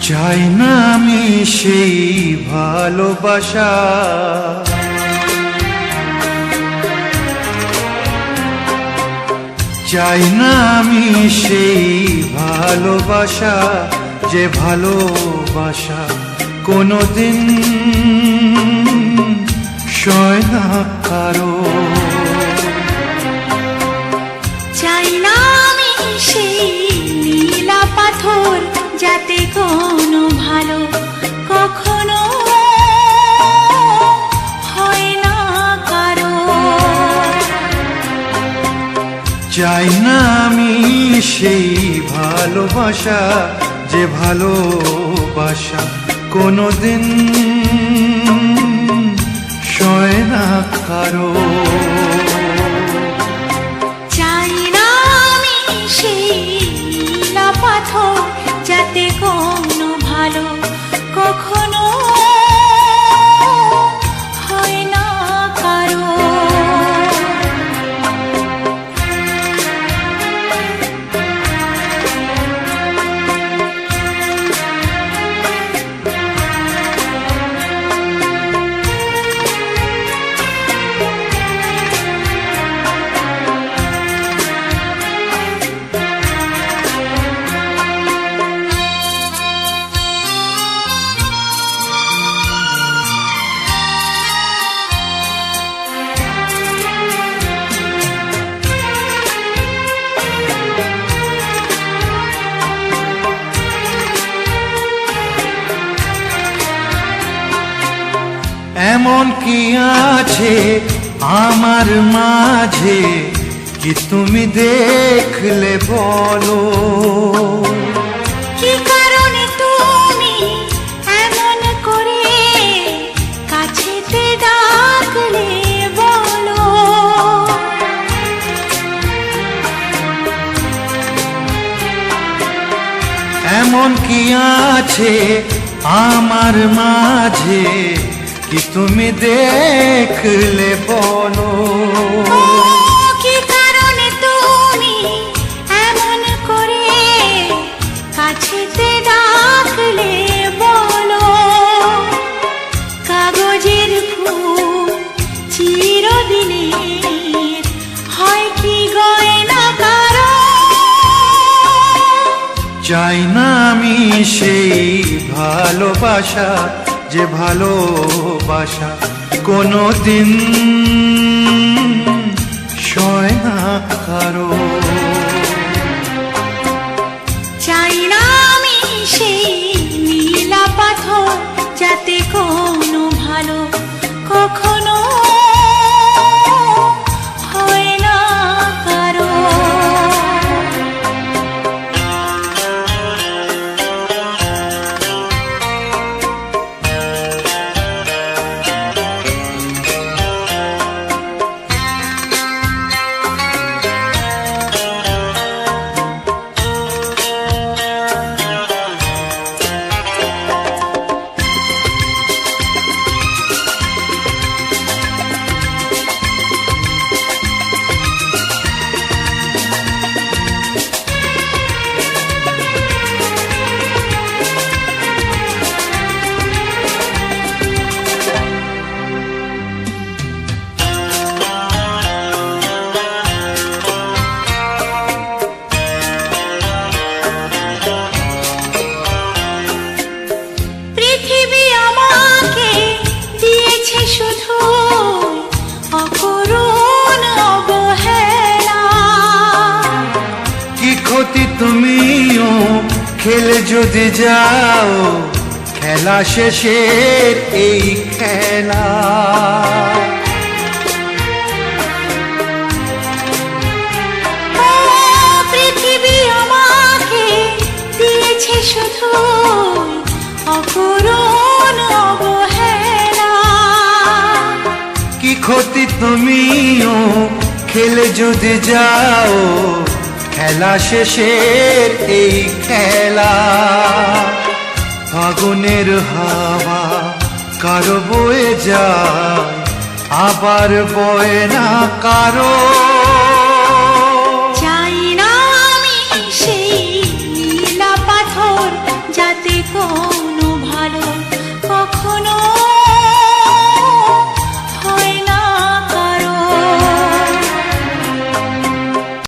চাই না আমি সেই ভালোবাসা, চাই না আমি সেই ভালোবাসা, যে ভালোবাসা কোনোদিন সয় না কারো। চাই না আমি সেই নীলা পাথর, যাতে কোনো ভালো কখনো হয় না কারো। চাই না আমি সেই ভালোবাসা, যে ভালোবাসা কোনোদিন সয় না কারো। চাই না আমি সেই নীলা পাথর, যাতে কোনো ভালো কখনো হয় না কারো। এমন কি আছে আমার মাঝে, কি তুমি দেখলে বলো? কি কারণে তুমি এমন করে কাছেতে ডাকলে বলো? এমন কি আছে আমার মাঝে, কি তুমি দেখলে বলো? কি কারণে তুমি এমন করে কাছেতে ডাকলে বলো? কাগজের ফুল চিরদিনের হয় কি গয়না কারো? চাই না আমি সেই ভালোবাসা, যে ভালোবাসা কোনোদিন সয় না কারো। চাই না আমি সেই নীলা পাথর, যাতে কোনো ভালো কখনো হয় না কারো। শুধু অকরুণ অবহেলা। কি ক্ষতি তুমিও খেলে যদি যাও, খেলা শেষের এই খেলা। পৃথিবী আমাকে দিয়েছে শুধু অকরুণ অবহেলা। কি ক্ষতি তুমিও খেলে যদি যাও, খেলা শেষের এই খেলা। ফাগুনের হাওয়া কারো বয়ে যায়, আবার বয়ে না কারো। চাই না আমি সেই নীলা পাথর, যাতে কোন